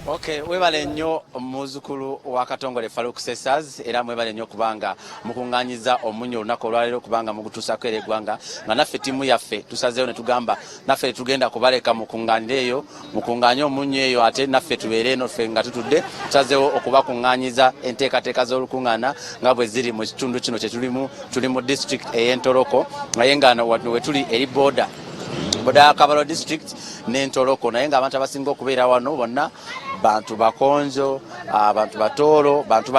Okay, webale nnyo muzukulu wa Katongole Farouk Sesaz era mwebale nnyo kubanga mukunganyiza omunyo olunaku olwaleero kubanga mugutuusako eri eggwanga nga naffe ttiimu yaffe tusazeewo ne tugamba naffe tugenda kubaleka mukungaanire eyo mukunganye omunyo eyo ate naffe tubeere eno ffe nga tutudde tusazeewo okubakunganyiza enteekateeka z'olukungaana nga bwe ziri mu kitundu kino kye tuli mu district ey'Entoroko naye nga we tuli eri boda ya Kabalo district n'Entoroko naye nga abantu abasinga okubeera wano bonna bantu bakonjo abantu batoolo bantu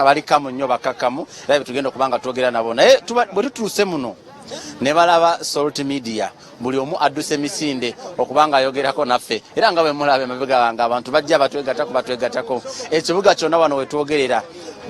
balikamu nnyo bakakamu era betugenda okubanga twogera nabo naye bwe tutuuse muno ne balaba Salt Media buli omu adduse misinde okubanga ayogerako naffe era nga bwe mulaba emabega nga abantu bajja batwegatako ekibuga kyonna wano wetwogerera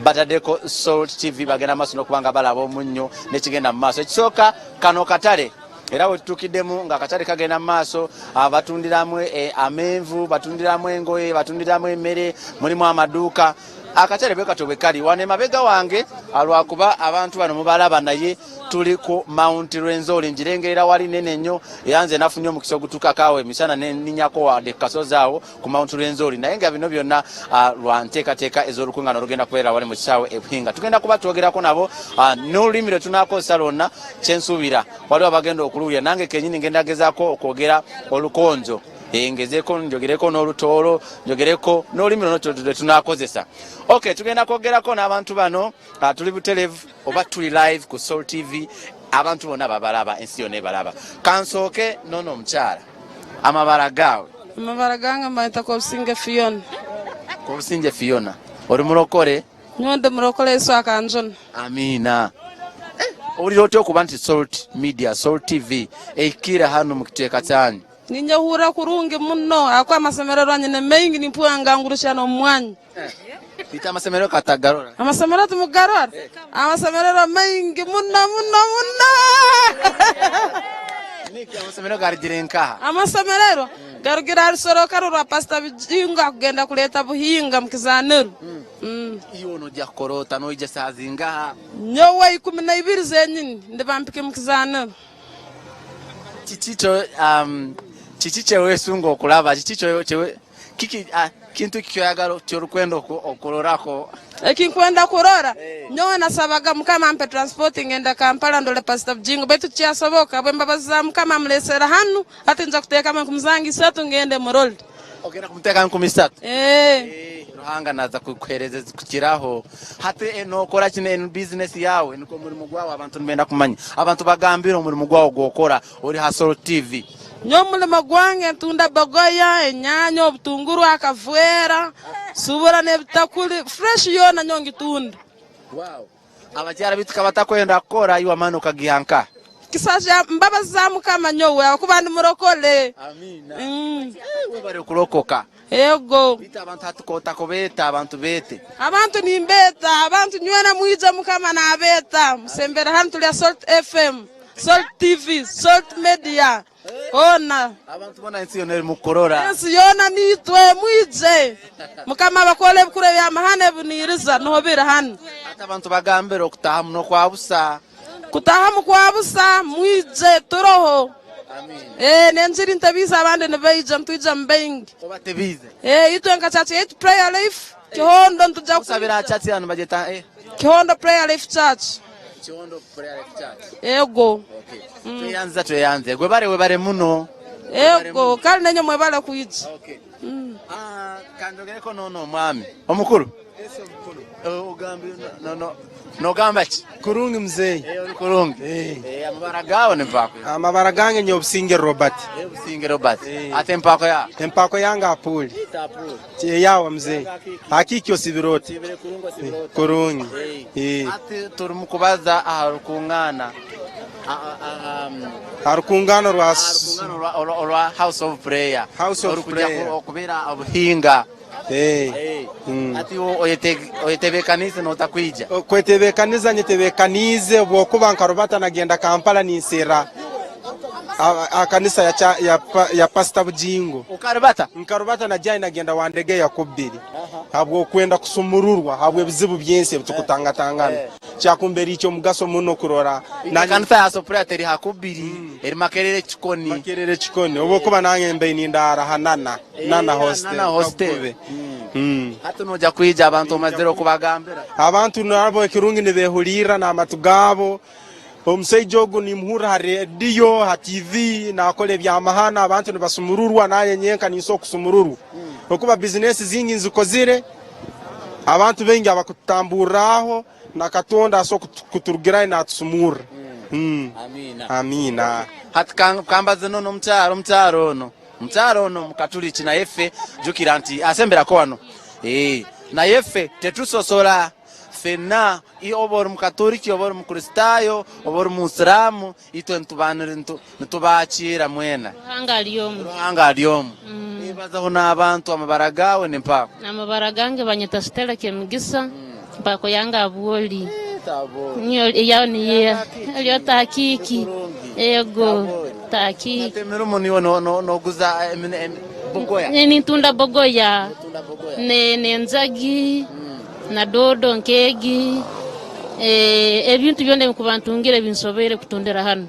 batadeko Salt TV bagenda maaso n'okubanga balaba omunnyo nekigenda mu maaso ekisooka kano katale era wetutukiddemu nga akatale kagenda mu maaso batundiramu amenvu batundiramu engoye batundiramu emmere mulimu amaduuka akatale bwe kato bwe kali wano emabega wange alwakuba abantu bano mubalaba naye tuli ku Mount Rwenzori njirengerera wali nene nnyo yanze nafunye omukisa ogutukakawo emisana neninyako wadde kasozi awo ku Mount Rwenzori naye nga bino byonna lwa nteekateeka ez'olukungaana olugenda kubeera wali mu kisaawe e Buhinga tugenda kuba twogerako nabo n'olulimi lwe tunakozesa lwonna kyensuubira waliwo abagenda okuluwulira nange kenyini ngenda gezaako okwogera olukonjo ngezeko njogereko n'olutoolo njogereko n'olulimi luno lwe tunakozesa. Okay, tugenda kwogerako n'abantu bano tuli butelevu oba tuli live ku Soul TV abantu bonna babalaba ensi yonna ebalaba kansooke nono omukyala amabala gaawe amabala gange mbayita Kobusinge Fiona. Kobusinge Fiona oli mulokole? Nyonde mulokole Yesu akanjona. Amiina. Owulira otya okuba nti Salt Media Salt TV eikira hano mu kiteeka kyanyu? Ninja hura kurungi muno akwa amasemerero anyene mengi nimpuanga ngurusha no mwanyi. Bita amasemerero katagarora. Amasemerero tumugarora. Amasemerero mengi muno. Niki amasemerero garigirenka. Amasemerero garugira arisoro karura pasta bijinga kugenda kuleta Buhinga mukizaniro. Iyo no jya korota no ije sazinga. Nyowe 12 zenyini ndibampike mukizaniro. Chichiche wesunga okulaba chichicho chewe kiki kintu kikyoyagalo kyolukwenda okulorako ekinkwenda kurora nyowe nasabaga mukama ampe transporting enda Kampala ndole pastor Bujingo betu kyasoboka bwe mbabaza mukama amlesera hanu ate nja kuteeka mu kumuzangi satu ngende mu road ogenda kumuteka mu 3 Ruhanga naza kukwereza kukiraho hate enokola kino en business yawe niko mulimo gwawo abantu mbenda kumanya abantu bagambira omulimo gwawo gwokora oli ha Soul TV nyo mulimo gwange tunda bagoya enyanyo obutunguru akavwera subura ne bitakuli fresh yona nyongi tunda. Wow, abakyala bitika batakwenda kukora iwa mano kagiyanka kisasha mbaba za mukama nyowe akubandi murokole. Amina. We bari kurokoka ego bita abantu hatukota kobeta abantu bete abantu nimbeta abantu nywena muija mukama na abeta musembera hanu tuli Salt FM Salt TV Salt Media ona abantu bona ensi yona mukorora ensi yona nitwe muije mukama bakole bukure bya mahane buniriza no bira hanu ata abantu bagambira okutaha muno kwabusa kutahamu kwabusa muije turoho. Amin. Nenjiri ntabiza abandi nebeija mtuija mbengi. Obatebize. Itwenga church 8 prayer life. Kihondo ntuja kusabira church yanu bajeta Kihondo prayer life church. Kihondo prayer life church. Ego. Okay. Tuyanze. We bare muno. Ego, kali nenyo mwebale kuija. Okay. Kanjogereko nono mwami. Omukuru. Yesu omukuru. Ogambi no gamba ki kurungi mzee uri kurungi amabara gawo ne mpako amabara gange nyo Businge Robert Businge Robert ate mpako yanga apuli yawa mzee hakikyo sibiroti kurungi ate turi mukubaza arukungana arukungano rwa house of prayer okubera Obuhinga. Ati oyetebekanize notakwija kwetebekaniza nyetebekanize bwokuba nkarubata nagenda Kampala ninsera akanisa ya Pastor Bujingo nkarubata najya nagenda wandege ya 2 habwo kwenda kusumururwa habwe bizibu byense bitukutangatangana kyakumbera icyo mugaso muno kurora kanisa ya sopra teri hakubiri eri makerere chikoni obo kuba nange mbe nindara hanana nana hostel hatu noja kwija abantu mazero kubagambira abantu nabo kirungi nibehulira na matugabo omusaijo ogu ni muhura ha radio ha TV na akole byamahana abantu nibasumururwa naye nyenka niso kusumururu okuba business zingi nzikozire abantu bengi abakutamburaho na katonda aso kuturugira na tusumura amina hati kambaze nono mtaro no mukatuliki na yefe jukira nti asembera ko wano na yefe tetusosola fena obor mukatoliki obor mukristayo obor muslimu itwe ntubanire ntubakira mwena hanga alyomu ibaza hona abantu amabaragawe nempa amabaragange banyeta stela kemigisa mpako yanga abuoli niyo yani ya aliyo tahakiki ego tahakiki temerumo niyo no guza bogoya ni tunda bogoya ne nzagi na dodo nkegi ebintu byonde mukubantungire binsobere kutondera hano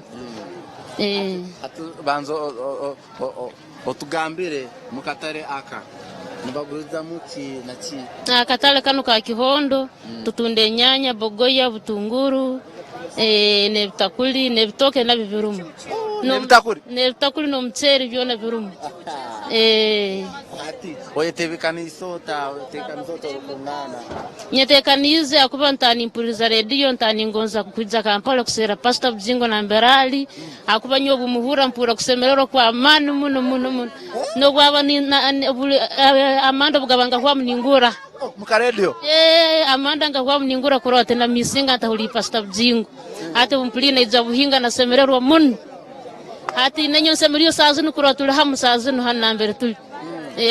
banzo otugambire mukatare aka nibaguriza muki na ki akatale kanu ka Kihondo tutunde nyanya bogoya butunguru ne bitakuli ne bitoke na bivirumu ne bitakuli no mcheri byona birumu ati oyetebikanizota olukungana nyetekanize akuba ntani mpuriza radio ntani ngonza kukuja Kampala kusera Pastor Bujingo na Mberali akuba nyobu muhura mpura kusemerero kwa amani muno no bwaba ni amanda bugabanga kwa mningura mukaredio amanda nga kwa mningura kurote na misinga atahuli Pastor Bujingo ate umpulina ija buhinga na semerero muno ati nenyo semerio sazinu kurotule hamu sazinu hanambere tuli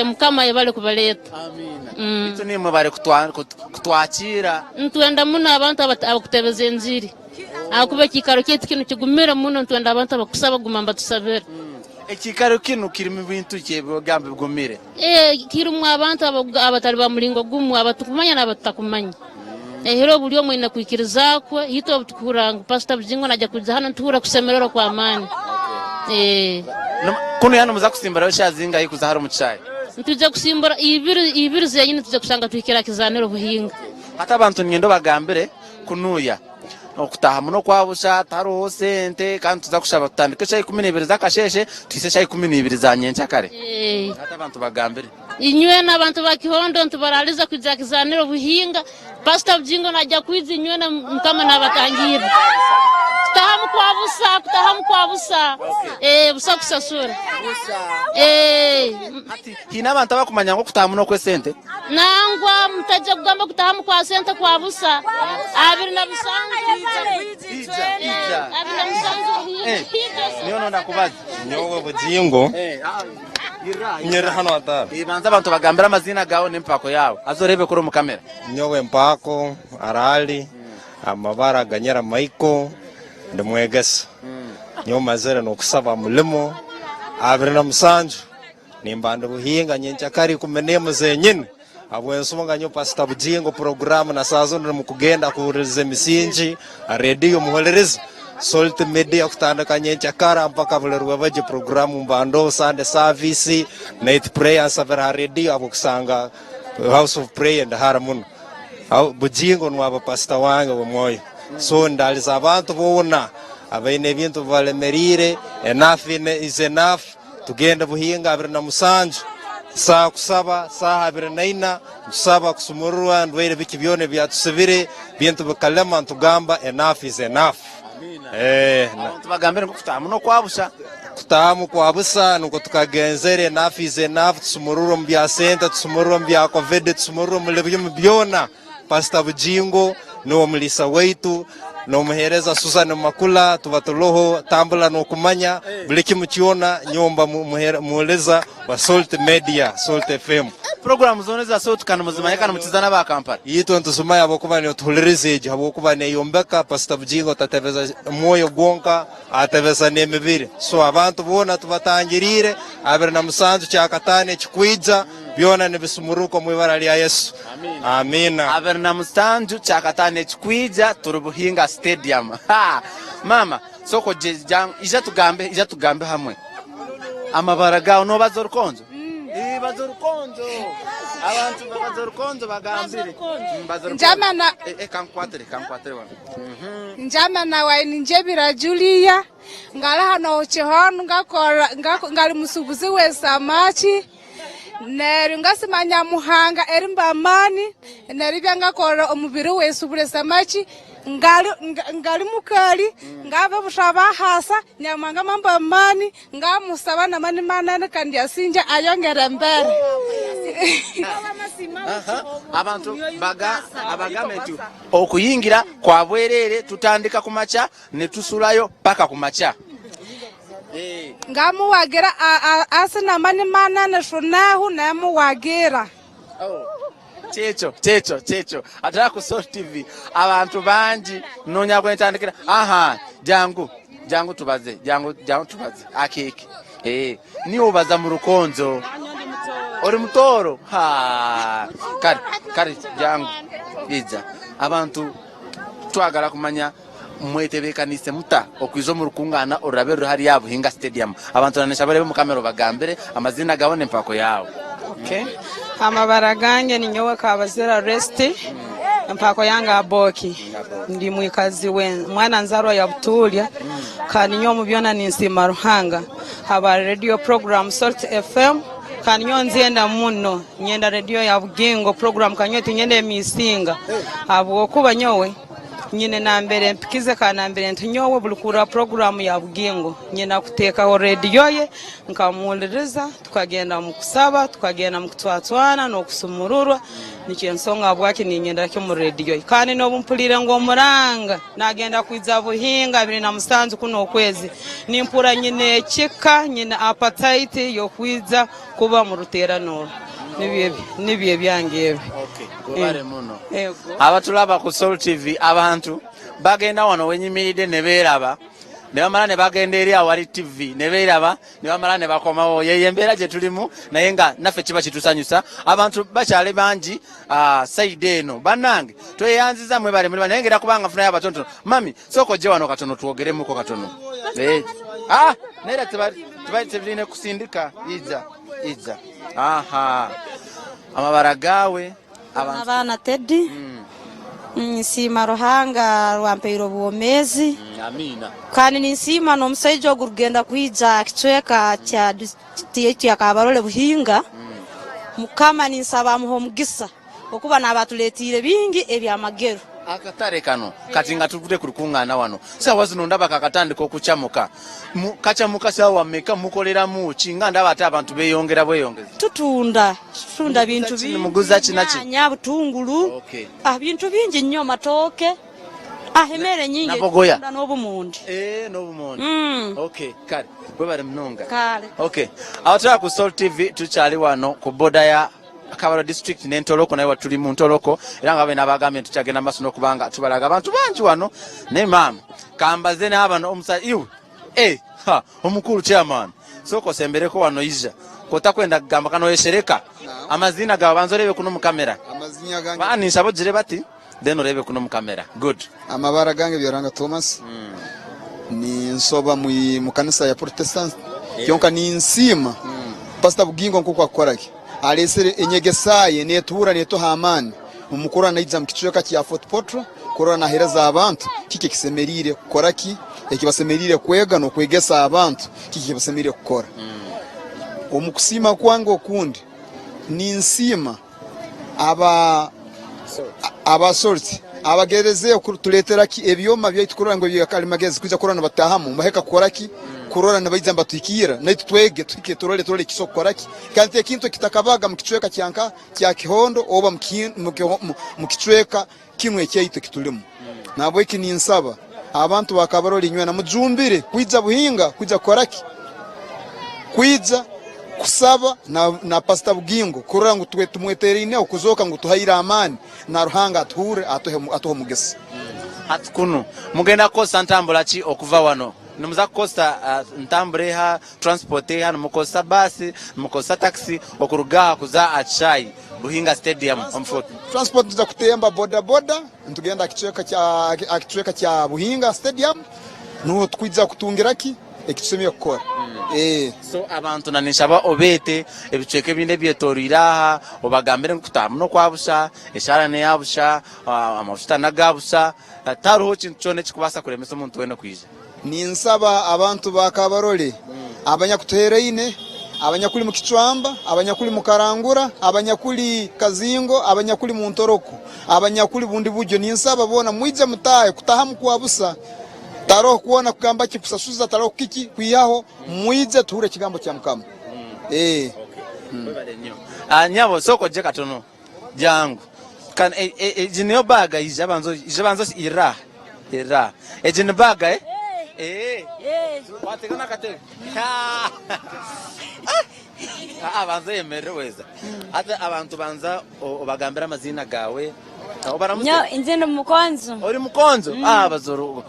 mukama yebale kubaleta amina itu nimwe bare kutwakira ntwenda muno abantu abakutebeza enjiri akube kikaro kyetu kino kigumira muno ntwenda abantu abakusaba gumamba tusabera ekikaro kino kirimo ibintu kyebigambe bigumire kirumwe abantu abatali ba mulingo gumu abatukumanya n'abatakumanya hero buli omwe na kwikiriza kwe hito tukuranga Pastor Bujingo najya kuja hano ntura kusemerero kwa amani kuno yana muza kusimbara shazinga ikuza haro mucayi ntuje kusimbara ibiri zenyine tuje kusanga twikira kizaniro buhinga hata abantu nyendo bagambire kunuya okutaha muno kwabusha taro sente kandi tuza kushaba tutandike cyayi 12 zakasheshe twise cyayi 12 za nyencha kare hata abantu bagambire inywe n'abantu ba Kihondo ntubaraliza kuja kizaniro buhinga Pastor Bujingo najya kwiza inywe na mukama nabatangira kutahamu kwa busa busa kusasura ati hina abantu bakumanya ngo kutahamu no kwesente nangwa mutaje kugamba kutahamu kwa sente kwa busa abiri na bisanzwe abiri na bisanzwe niyo ndakubaza nyowe Bujingo nyera hano ata banza abantu bagambira amazina gawo nempako yawo azorebe kuri mu kamera nyowe mpako arali amabara ganyera maiko ndimwegesa nyo mazera no kusaba mulimo abiri na musanju nimbanda buhinga nyencha kari kumenemo zenyine abwensonga nyo Pastor Bujingo program na sazo ndimukugenda kuurize misinji radio muholereza Salt media kutandaka nyencha kara mpaka bulerwa baje programu mbando Sunday service night prayer savera radio abukusanga house of prayer and haramun Bujingo nwaba pastor wange womoyo so ndaliza abantu bona abaine bintu valemerire enough is enough tugenda buhinga abiri na musanju saa kusaba saa abiri na ina kusaba kusumurwa ndwere biki byone byatusibire bintu bakalema ntugamba enough is enough tubagambire ngo kutahamu no kwabusha kutahamu kwabusa nuko tukagenzere enough is enough tusumurura mu bya senta tusumurura mu bya covid tusumurura mu lebyo byona Pastor Bujingo no mulisa weitu no muhereza Susan Makula tubatoloho tambula no kumanya buliki mukiona nyomba mueleza wa Salt Media Salt FM program zone za Salt kana muzimanya kana mutizana ba Kampala yito ntuzumaya abokuba ne tolerezeje abokuba ne yombeka Pastor Bujingo tateveza moyo gonka ateveza nemibiri so abantu bona tubatangirire abiri na musanzu cyakatane kikwiza byona nibisumuruko mu ibara lya Yesu. Amina. Aberna mustanju chakatane chikwija turubuhinga stadium. Ha mama soko jang ija tugambe hamwe amabara gawo no bazorukonzo bazorukonzo abantu bazorukonzo bagambire njamana kankwatere wana njamana wa ninjebira Julia ngala hano chehonu ngakora ngali musubuzi wesamachi neri ngasimanya muhanga erimba amani neri byangakora omubiri wesubure samachi ngali mukali ngava bushaba hasa nyamanga mambo amani ngamusaba na mani manane kandi asinja ayongera mbere abantu abagametu okuyingira kwa bwerere tutandika kumacha ne tusulayo paka kumacha ngamuwagira asina mani manane shonahu namuwagira Checho atara ku Soul TV abantu banji nonya kwentandikira jangu tubaze akeke ni ubaza mu rukonzo ori mutoro kari jangu iza abantu twagala kumanya mwetebekanise muta okwizo mu rukungana orabe ruhari yabo hinga stadium abantu nanesha barebe mu kamera bagambere amazina gabone mpako yawo. Okay. Amabara gange ni nyowe kabazira resti mpako yanga aboki ndi mwikazi mwana nzarwa ya Butulia kandi nyo mubyona ninsima ruhanga haba radio program Salt FM kandi nyo nzienda muno nyenda radio ya Bugingo program kanyoti nyende misinga abo kuba nyowe nyine na mbere mpikize kana mbere ntunyowe bulukura program ya Bugingo nyina kuteka ho radio ye nkamuliriza tukagenda mukusaba tukagenda mukutwatwana no kusumururwa nikyensonga bwaki ninyenda cyo mu radio kandi no bumpulire ngo muranga nagenda kwiza buhinga 2007 kuno okwezi nimpura nyine chika nyine appetite yo kwiza kuba mu ruteranoro nibye byangebe. Okay, gobare muno abatulaba ku Soul TV abantu bagenda wano wenyimiride neberaba nebamala ne bagenda eri awali TV neberaba nebamala ne bakomawo yeyembera je tulimu naye nga naffe kiba kitusanyusa abantu bakyale banji side eno banange tweyanziza mwe bale naye ngera kubanga funa yabatonto mami soko je wano katono tuogeremuko katono nera tebali kusindika iza amabara gawe abana Teddy nsima ruhanga rwampeiro buomezi amina kandi ninsima no musaijo gurugenda kwiza kitweka cya kabarole buhinga mukama ninsaba muho mugisa okuba nabatuletire bingi ebyamagero akatare kano kati nga tuvute ku lukungana wano sawa zino ndaba kakatandika okuchamuka kachamuka sawa meka mukolera mu kinga ndaba ate abantu beyongera tutunda bintu bingi muguza kinaki nyabutungulu okay bintu bingi nnyo matoke emere nyingi nabogoya n'obumundi n'obumundi okay kale bwe bali mnonga kale okay awataka ku Soul TV tuchali wano ku boda ya Kabalo district n'entoloko naye watuli mu ntoloko era nga bena bagambe tuchagenda masono kubanga tubalaga abantu banji wano ne mama kambaze n'abano omusa iwe omukulu chairman soko sembereko wano iza kota kwenda kugamba kano yeshereka amazina ga banzorebe kuno mu kamera amazinya gange bani nsabo jire bati then orebe kuno mu kamera good amabara gange byaranga Thomas ni nsoba mu kanisa ya Protestant yonka ni nsima Pastor Bugingo nkuko akoraki alesere enyegesaye netura neto hamani umukora naiza mkichweka kya Fort Portal korona na hereza abantu kike kisemerire koraki ekibasemerire kwega no kwegesa abantu kike kibasemerire kukora omukusima kwangu okundi ni nsima aba sorti abagereze okutuletera ki ebyoma byitukorora ngo byakali magezi kuja korona batahamu baheka koraki korona nabaiza mbatwikira na twege twike torole kisokoraki kandi kintu kitakabaga mukichweka cyanka kya kihondo oba mukichweka kimwe cyayito kitulimo nabo iki ni nsaba abantu bakabaroli nywe na mujumbire kwiza buhinga kuja koraki kwiza kusaba na Pastor Bugingo korora ngo twe tumweterine okuzoka ngo tuhayira amani na ruhanga ature atoho mugesa hatukunu mugenda ko santambula ki okuva wano numuza kukosa ntambreha transporteha numukosa basi numukosa taxi okurugaha kuza achai Buhinga Stadium omfot transport za kutemba boda boda ntugenda akichweka cha Buhinga Stadium no tukwiza kutungiraki ekitusemiye gukora so abantu nanishaba obete ebichweke binde byetoriraha obagambire nkutamu no kwabusha eshara ne yabusha amafuta nagabusha taruho kintu cyone kikubasa kuremesa umuntu wena kwije ninsaba abantu bakabarole abanyakutereine abanyakuli mu Kicwamba abanyakuli mu Karangura abanyakuli Kazingo abanyakuli mu Ntoroko abanyakuli bundi buryo ninsaba bona mwize mutaye kutahamu kwabusa taro kuona kugamba kikusasuza taro kiki kwiyaho mwize ture kigambo kya mukama nyabo soko je katono jangu kan jineo baga ijabanzo ira ejine baga watekana kate abanza yemereweza ata abantu banza obagambira amazina gawe nyo inzino mukonzo uri mukonzo bazoro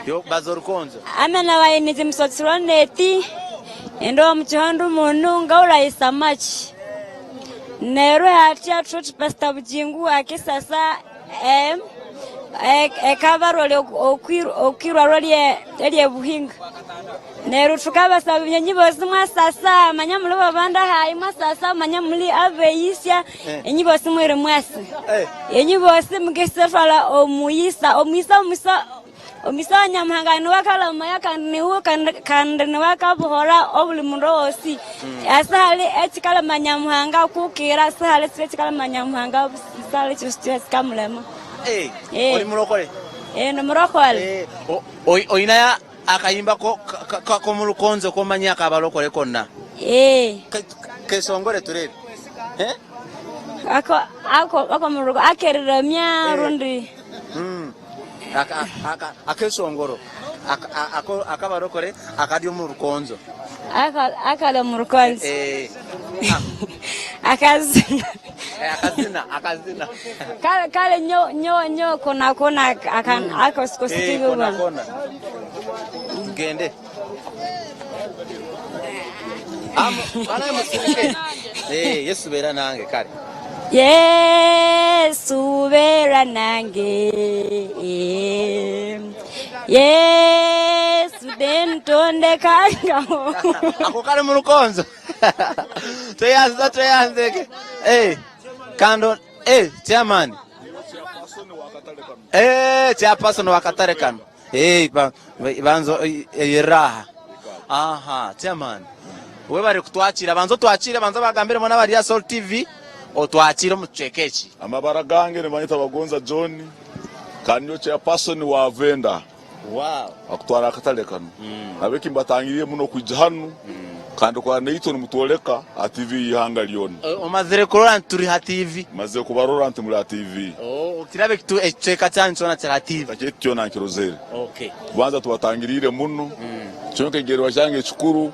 yo bazoro konzo amana wayinize msotroneti endo mchihandu munu ngaula isamachi nero hatia trot pasta bujingu akisasa kabarole okirwa role Buhinga nero tukabasa binyi bose mwasasa manyamulo babanda hayi mwasasa manyamuli aveisya enyi bose mwere mwase enyi bose mgesefala omisa nyamhangano wakala maya kandi wakabuhora obuli mundo wose asale etikala manyamhanga kukira asale etikala manyamhanga asale chustya kamulema ori murokole no murokole oina akayimba ko mulukonzo ko manya kabalokole konna kesongore turebe ako muruko akereremya rundi akesongoro akabarokole akadio mulukonzo akale murukonzo akazina kale nyo kona akan akosikosikiwe kona gende bana musike Yesu bera nange kale Yesu bera nange Yesu dentonde kanga ako kale mulukonzo tuyanze kando chairman chairperson wakatarekano banzo iraha chairman we bari kutwakira banzo twakira banzo bagambire mona bari ya Soul TV otwakira mucekechi amabara gange ne banyita bagonza John kanyo chairperson wa venda akutwara akatarekano abeki mbatangiriye muno kujahanu kandi kwa neito nimutoleka TV ihanga lione omazire korora turi ha TV maze kubarora nti muri TV kirabe kitu echeka chancho na cha TV baketyo na kirozere kubanza tubatangirire muno cyonke gerwa jange chukuru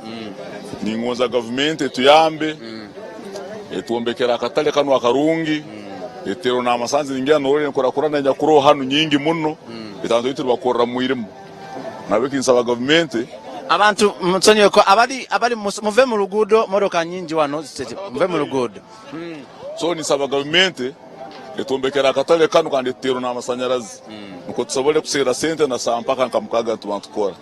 ni ngonza government tuyambe etuombekera akatale kanu akarungi etero na amasanzi ningia norore nkora nja kuro hanu nyingi muno etanzo yitu bakora muirimo nabeki nsaba government abantu mutsonye ko abali muve mu rugudo modoka nyingi wano muve mu rugudo so ni saba government etuombekera akatale kanu kandi etero na amasanyarazi nuko tusobole kusera sente na sampaka nkamukaga tubantukora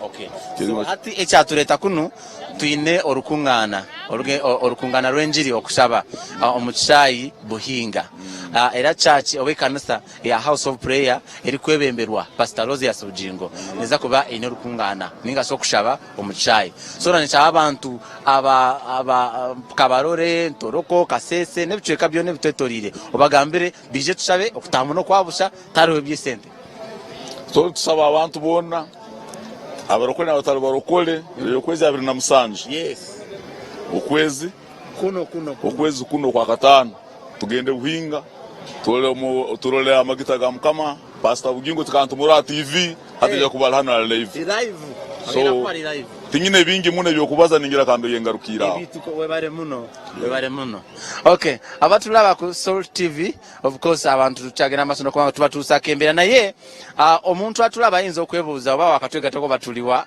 so hati echatureta kuno tuine orukungana rwenjiri okusaba omuchayi Buhinga era church owekanisa ya House of Prayer eri kwebemberwa Pastor Rose ya Sujingo neza kuba ine orukungana ninga so kushaba omuchayi so nanisha abantu aba kabarore Ntoroko Kasese nebichweka byo nebitetorire obagambire bije tushabe okutamu no kwabusha tariwe byesente so tusaba abantu bona abarokole n'abatari barokole yokwezi 27 ukwezi kuno kwa katano tugende Buhinga turole amagita ga mukama Pastor Bugingo tukantumura TV hatija kubala hano live tingine bingi muno byokubaza ningira kambe yengarukira ebituko webare muno okay abatulaba ku Soul TV of course abantu tukyagenda masono kubanga tuba tusakembera naye omuntu atulaba ayinza okwebuuza oba wakatwega toko batuliwa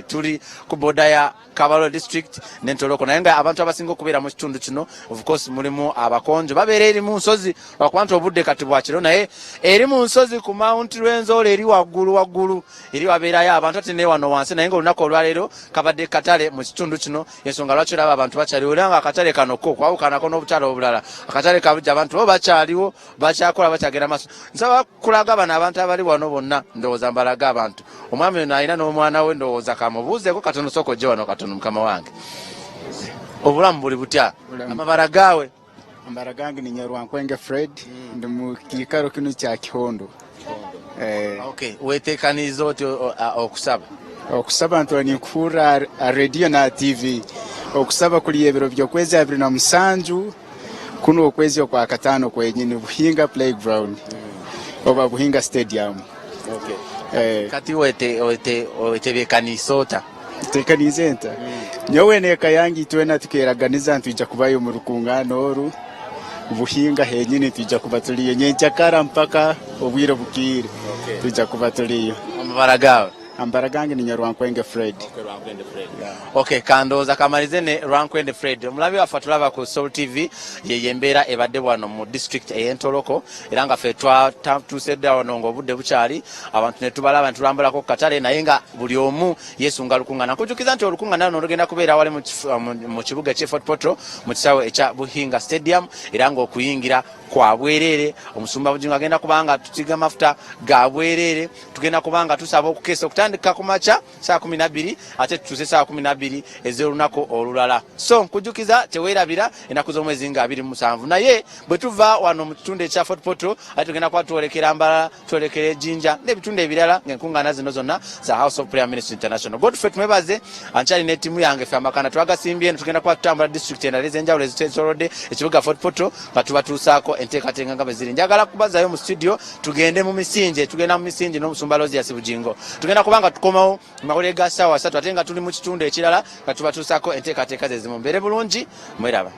tuli ku boda ya Kabalo district n'entoloko naye nga abantu abasinga okubeera mu kitundu kino of course mulimu abakonjo babeera eri mu nsozi lwakuba obudde kati bwakiro naye eri mu nsozi ku Mount Lwenzole eri waggulu eri wabeerayo abantu ate ne wano wansi naye nga olunaku olwaleero kabadde katale mu kitundu kino ensonga lwaki olaba abantu bakyaliwo era nga akatale kano ko kwawukanako n'obutale obulala akatale kabujja abantu bo bakyaliwo bakyakola bakyagenda maaso nsaba kulaga bano abantu abali wano bonna ndowooza mbalaga abantu omwami ono alina n'omwana we ndowooza kamubuuzeeko katono soko gye wano katono mukama wange obulamu buli butya amabala gaawe amabala gange ni Nyarwankwenge Fred ndi mu kiikaro kino kya Kihondo okay weteekaniza oti okusaba ntoni kuhura radio na TV okusaba kuli ebiro by'okwezi 27 kuno okwezi okwa katano kwenyini Buhinga Playground oba Buhinga Stadium kati wetebeekanisota tekanizenta nyowe neka yangi twena tukeraganiza ntujja kubayo mu rukungaano oru Buhinga henyini tujja kuba tuliyo nyenkyakara mpaka obwire bukire tujja kuba tuliyo amabala gawe ambara gange ni Nyarwankwenge Fred okay kandoza kamalize ne Rwankwende Fred omulabi wafa tulaba ku Soul TV yeyembeera ebadde bwano mu district ey'Entoloko era nga fe tusedda wano ng'obudde bukyali abantu ne tubalaba ntulambulako ku katale naye nga buli omu yesunga lukungaana nkujukiza nti olukungaana luno lugenda kubeera wali mu kibuga ky'e Fort Portal mu kisaawe ekya Buhinga Stadium era ng'okuyingira kwa bwerere omusumba Bujingo agenda kubanga tutiga mafuta ga bwerere tugenda kubanga tusaba okukeesa okutandika ku macha saa 12 ate tutuse saa 12 ez'olunaku olulala so nkujukiza teweerabira enaku z'omwezi nga 27 naye bwe tuva wano mu kitundu ekya Fort Portal ate tugenda kuba twolekera Mbala twolekera Ejinja n'ebitundu ebirala ng'enkungaana zino zonna za House of Prayer Ministry International Godfrey tumwebaze ankyali ne timu yange fe amakana twagasimbye tugenda kuba tutambula district endala ez'enjawulo eziteesolodde ekibuga Fort Portal nga tubatuusaako enteekateeka nga bwe ziri njagala kubazayo mu studio tugenda mu misinje n'omusumba Lozias Bujingo tugenda kubanga tukomawo mawulire ga ssaawa 3 ate nga tuli mu kitundu ekirala nga tubatuusaako enteekateeka ze zimu mbeere bulungi mweraba